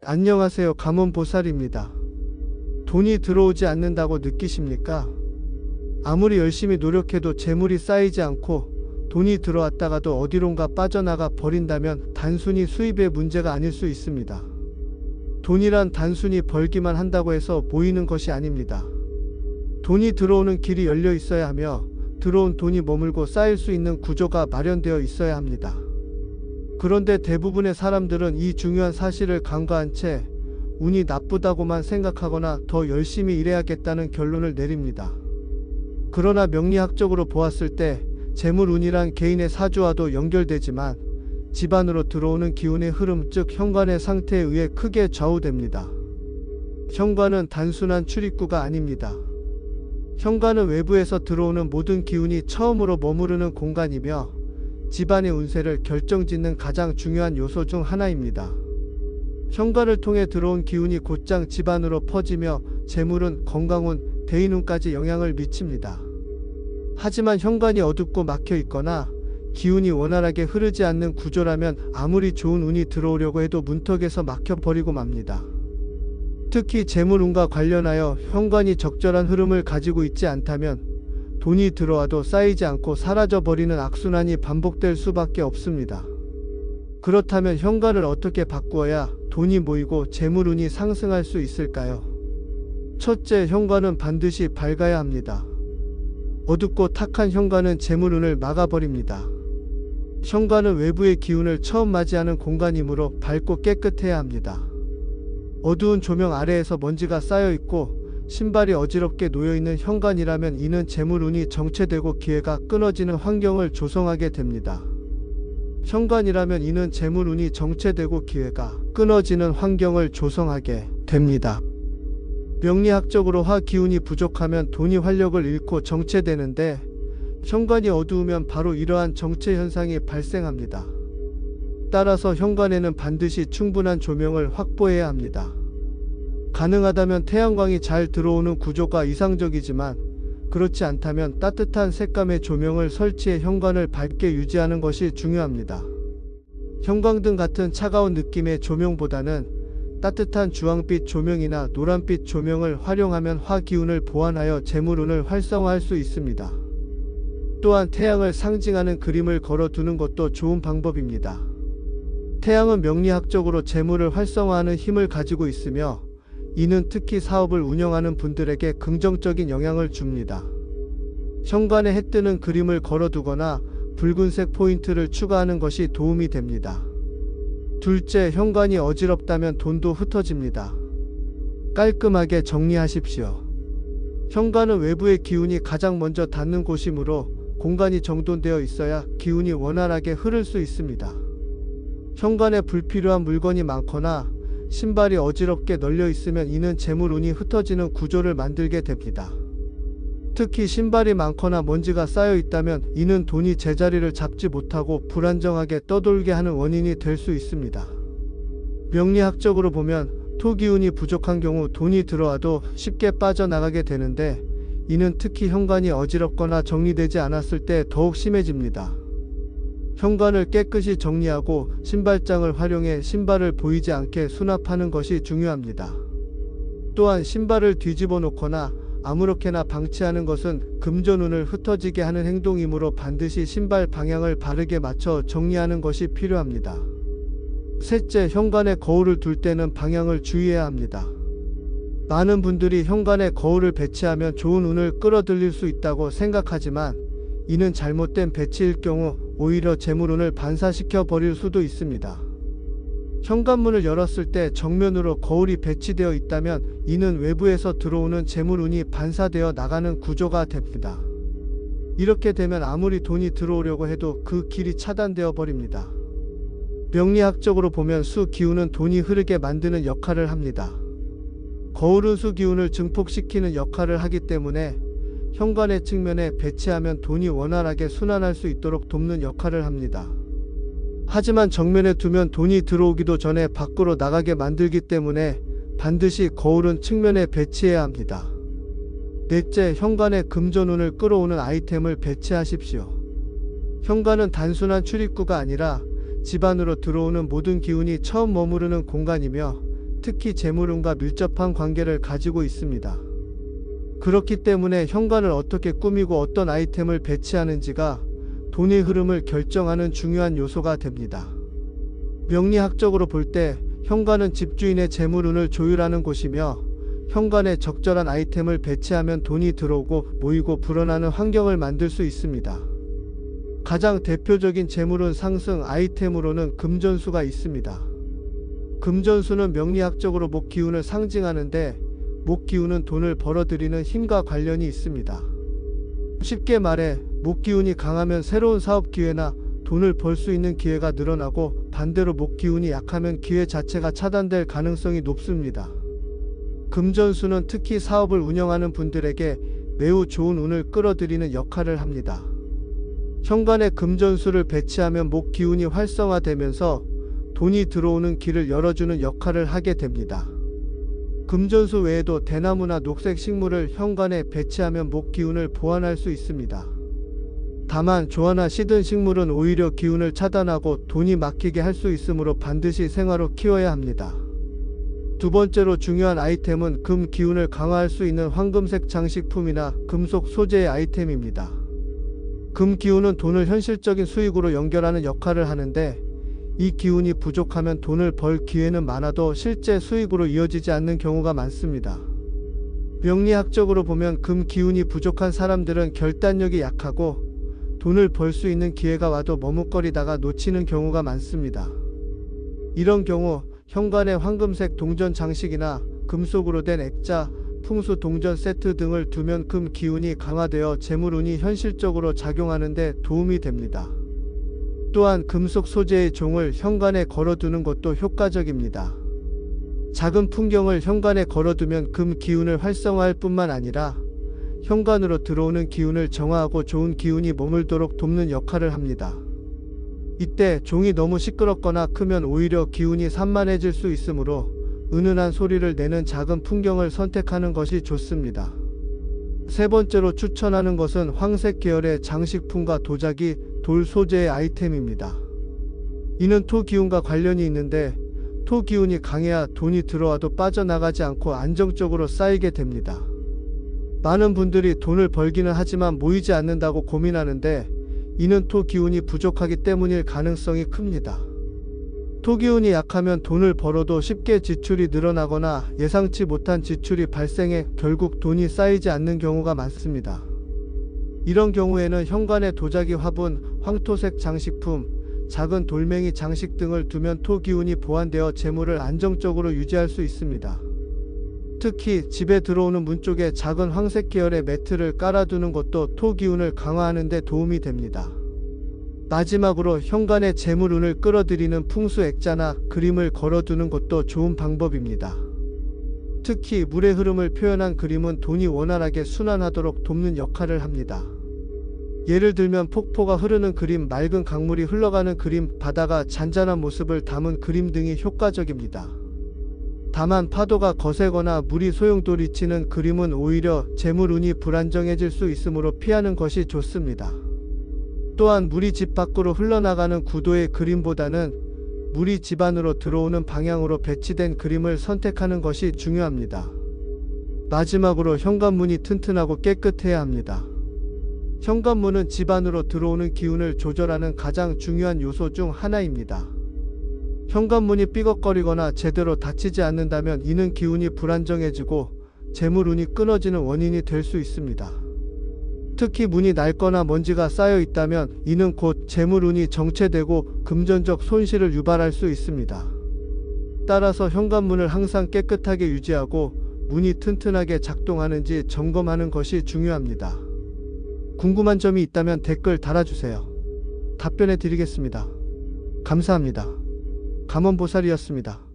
안녕하세요. 감원보살입니다. 돈이 들어오지 않는다고 느끼십니까? 아무리 열심히 노력해도 재물이 쌓이지 않고 돈이 들어왔다가도 어디론가 빠져나가 버린다면 단순히 수입의 문제가 아닐 수 있습니다. 돈이란 단순히 벌기만 한다고 해서 모이는 것이 아닙니다. 돈이 들어오는 길이 열려 있어야 하며 들어온 돈이 머물고 쌓일 수 있는 구조가 마련되어 있어야 합니다. 그런데 대부분의 사람들은 이 중요한 사실을 간과한 채 운이 나쁘다고만 생각하거나 더 열심히 일해야겠다는 결론을 내립니다. 그러나 명리학적으로 보았을 때 재물운이란 개인의 사주와도 연결되지만 집안으로 들어오는 기운의 흐름, 즉 현관의 상태에 의해 크게 좌우됩니다. 현관은 단순한 출입구가 아닙니다. 현관은 외부에서 들어오는 모든 기운이 처음으로 머무르는 공간이며 집안의 운세를 결정짓는 가장 중요한 요소 중 하나입니다. 현관을 통해 들어온 기운이 곧장 집안으로 퍼지며 재물운, 건강운, 대인운까지 영향을 미칩니다. 하지만 현관이 어둡고 막혀 있거나 기운이 원활하게 흐르지 않는 구조라면 아무리 좋은 운이 들어오려고 해도 문턱에서 막혀버리고 맙니다. 특히 재물운과 관련하여 현관이 적절한 흐름을 가지고 있지 않다면 돈이 들어와도 쌓이지 않고 사라져버리는 악순환이 반복될 수밖에 없습니다. 그렇다면 현관을 어떻게 바꾸어야 돈이 모이고 재물운이 상승할 수 있을까요? 첫째, 현관은 반드시 밝아야 합니다. 어둡고 탁한 현관은 재물운을 막아버립니다. 현관은 외부의 기운을 처음 맞이하는 공간이므로 밝고 깨끗해야 합니다. 어두운 조명 아래에서 먼지가 쌓여있고 신발이 어지럽게 놓여있는 현관이라면 이는 재물운이 정체되고 기회가 끊어지는 환경을 조성하게 됩니다. 현관이라면 이는 재물운이 정체되고 기회가 끊어지는 환경을 조성하게 됩니다. 명리학적으로 화 기운이 부족하면 돈이 활력을 잃고 정체되는데 현관이 어두우면 바로 이러한 정체 현상이 발생합니다. 따라서 현관에는 반드시 충분한 조명을 확보해야 합니다. 가능하다면 태양광이 잘 들어오는 구조가 이상적이지만 그렇지 않다면 따뜻한 색감의 조명을 설치해 현관을 밝게 유지하는 것이 중요합니다. 형광등 같은 차가운 느낌의 조명보다는 따뜻한 주황빛 조명이나 노란빛 조명을 활용하면 화 기운을 보완하여 재물운을 활성화할 수 있습니다. 또한 태양을 상징하는 그림을 걸어두는 것도 좋은 방법입니다. 태양은 명리학적으로 재물을 활성화하는 힘을 가지고 있으며 이는 특히 사업을 운영하는 분들에게 긍정적인 영향을 줍니다. 현관에 해 뜨는 그림을 걸어두거나 붉은색 포인트를 추가하는 것이 도움이 됩니다. 둘째, 현관이 어지럽다면 돈도 흩어집니다. 깔끔하게 정리하십시오. 현관은 외부의 기운이 가장 먼저 닿는 곳이므로 공간이 정돈되어 있어야 기운이 원활하게 흐를 수 있습니다. 현관에 불필요한 물건이 많거나 신발이 어지럽게 널려 있으면 이는 재물운이 흩어지는 구조를 만들게 됩니다. 특히 신발이 많거나 먼지가 쌓여 있다면 이는 돈이 제자리를 잡지 못하고 불안정하게 떠돌게 하는 원인이 될 수 있습니다. 명리학적으로 보면 토기운이 부족한 경우 돈이 들어와도 쉽게 빠져나가게 되는데 이는 특히 현관이 어지럽거나 정리되지 않았을 때 더욱 심해집니다. 현관을 깨끗이 정리하고 신발장을 활용해 신발을 보이지 않게 수납하는 것이 중요합니다. 또한 신발을 뒤집어 놓거나 아무렇게나 방치하는 것은 금전운을 흩어지게 하는 행동이므로 반드시 신발 방향을 바르게 맞춰 정리하는 것이 필요합니다. 셋째, 현관에 거울을 둘 때는 방향을 주의해야 합니다. 많은 분들이 현관에 거울을 배치하면 좋은 운을 끌어들일 수 있다고 생각하지만 이는 잘못된 배치일 경우 오히려 재물운을 반사시켜 버릴 수도 있습니다. 현관문을 열었을 때 정면으로 거울이 배치되어 있다면 이는 외부에서 들어오는 재물운이 반사되어 나가는 구조가 됩니다. 이렇게 되면 아무리 돈이 들어오려고 해도 그 길이 차단되어 버립니다. 명리학적으로 보면 수 기운은 돈이 흐르게 만드는 역할을 합니다. 거울은 수 기운을 증폭시키는 역할을 하기 때문에 현관의 측면에 배치하면 돈이 원활하게 순환할 수 있도록 돕는 역할을 합니다. 하지만 정면에 두면 돈이 들어오기도 전에 밖으로 나가게 만들기 때문에 반드시 거울은 측면에 배치해야 합니다. 넷째, 현관에 금전운을 끌어오는 아이템을 배치하십시오. 현관은 단순한 출입구가 아니라 집 안으로 들어오는 모든 기운이 처음 머무르는 공간이며 특히 재물운과 밀접한 관계를 가지고 있습니다. 그렇기 때문에 현관을 어떻게 꾸미고 어떤 아이템을 배치하는지가 돈의 흐름을 결정하는 중요한 요소가 됩니다. 명리학적으로 볼 때 현관은 집주인의 재물운을 조율하는 곳이며 현관에 적절한 아이템을 배치하면 돈이 들어오고 모이고 불어나는 환경을 만들 수 있습니다. 가장 대표적인 재물운 상승 아이템으로는 금전수가 있습니다. 금전수는 명리학적으로 목기운을 상징하는데 목기운은 돈을 벌어들이는 힘과 관련이 있습니다. 쉽게 말해 목기운이 강하면 새로운 사업 기회나 돈을 벌 수 있는 기회가 늘어나고 반대로 목기운이 약하면 기회 자체가 차단될 가능성이 높습니다. 금전수는 특히 사업을 운영하는 분들에게 매우 좋은 운을 끌어들이는 역할을 합니다. 현관에 금전수를 배치하면 목기운이 활성화되면서 돈이 들어오는 길을 열어주는 역할을 하게 됩니다. 금전수 외에도 대나무나 녹색 식물을 현관에 배치하면 목기운을 보완할 수 있습니다. 다만 조화나 시든 식물은 오히려 기운을 차단하고 돈이 막히게 할 수 있으므로 반드시 생화로 키워야 합니다. 두 번째로 중요한 아이템은 금 기운을 강화할 수 있는 황금색 장식품이나 금속 소재의 아이템입니다. 금 기운은 돈을 현실적인 수익으로 연결하는 역할을 하는데 이 기운이 부족하면 돈을 벌 기회는 많아도 실제 수익으로 이어지지 않는 경우가 많습니다. 명리학적으로 보면 금 기운이 부족한 사람들은 결단력이 약하고 돈을 벌 수 있는 기회가 와도 머뭇거리다가 놓치는 경우가 많습니다. 이런 경우 현관에 황금색 동전 장식이나 금속으로 된 액자, 풍수 동전 세트 등을 두면 금 기운이 강화되어 재물운이 현실적으로 작용하는 데 도움이 됩니다. 또한 금속 소재의 종을 현관에 걸어두는 것도 효과적입니다. 작은 풍경을 현관에 걸어두면 금 기운을 활성화할 뿐만 아니라 현관으로 들어오는 기운을 정화하고 좋은 기운이 머물도록 돕는 역할을 합니다. 이때 종이 너무 시끄럽거나 크면 오히려 기운이 산만해질 수 있으므로 은은한 소리를 내는 작은 풍경을 선택하는 것이 좋습니다. 세 번째로 추천하는 것은 황색 계열의 장식품과 도자기, 돌 소재의 아이템입니다. 이는 토 기운과 관련이 있는데 토 기운이 강해야 돈이 들어와도 빠져나가지 않고 안정적으로 쌓이게 됩니다. 많은 분들이 돈을 벌기는 하지만 모이지 않는다고 고민하는데 이는 토 기운이 부족하기 때문일 가능성이 큽니다. 토 기운이 약하면 돈을 벌어도 쉽게 지출이 늘어나거나 예상치 못한 지출이 발생해 결국 돈이 쌓이지 않는 경우가 많습니다. 이런 경우에는 현관에 도자기 화분, 황토색 장식품, 작은 돌멩이 장식 등을 두면 토 기운이 보완되어 재물을 안정적으로 유지할 수 있습니다. 특히 집에 들어오는 문 쪽에 작은 황색 계열의 매트를 깔아두는 것도 토 기운을 강화하는 데 도움이 됩니다. 마지막으로 현관에 재물운을 끌어들이는 풍수 액자나 그림을 걸어두는 것도 좋은 방법입니다. 특히 물의 흐름을 표현한 그림은 돈이 원활하게 순환하도록 돕는 역할을 합니다. 예를 들면 폭포가 흐르는 그림, 맑은 강물이 흘러가는 그림, 바다가 잔잔한 모습을 담은 그림 등이 효과적입니다. 다만 파도가 거세거나 물이 소용돌이치는 그림은 오히려 재물운이 불안정해질 수 있으므로 피하는 것이 좋습니다. 또한 물이 집 밖으로 흘러나가는 구도의 그림보다는 물이 집 안으로 들어오는 방향으로 배치된 그림을 선택하는 것이 중요합니다. 마지막으로 현관문이 튼튼하고 깨끗해야 합니다. 현관문은 집 안으로 들어오는 기운을 조절하는 가장 중요한 요소 중 하나입니다. 현관문이 삐걱거리거나 제대로 닫히지 않는다면 이는 기운이 불안정해지고 재물운이 끊어지는 원인이 될 수 있습니다. 특히 문이 낡거나 먼지가 쌓여 있다면 이는 곧 재물운이 정체되고 금전적 손실을 유발할 수 있습니다. 따라서 현관문을 항상 깨끗하게 유지하고 문이 튼튼하게 작동하는지 점검하는 것이 중요합니다. 궁금한 점이 있다면 댓글 달아주세요. 답변해 드리겠습니다. 감사합니다. 감원보살이었습니다.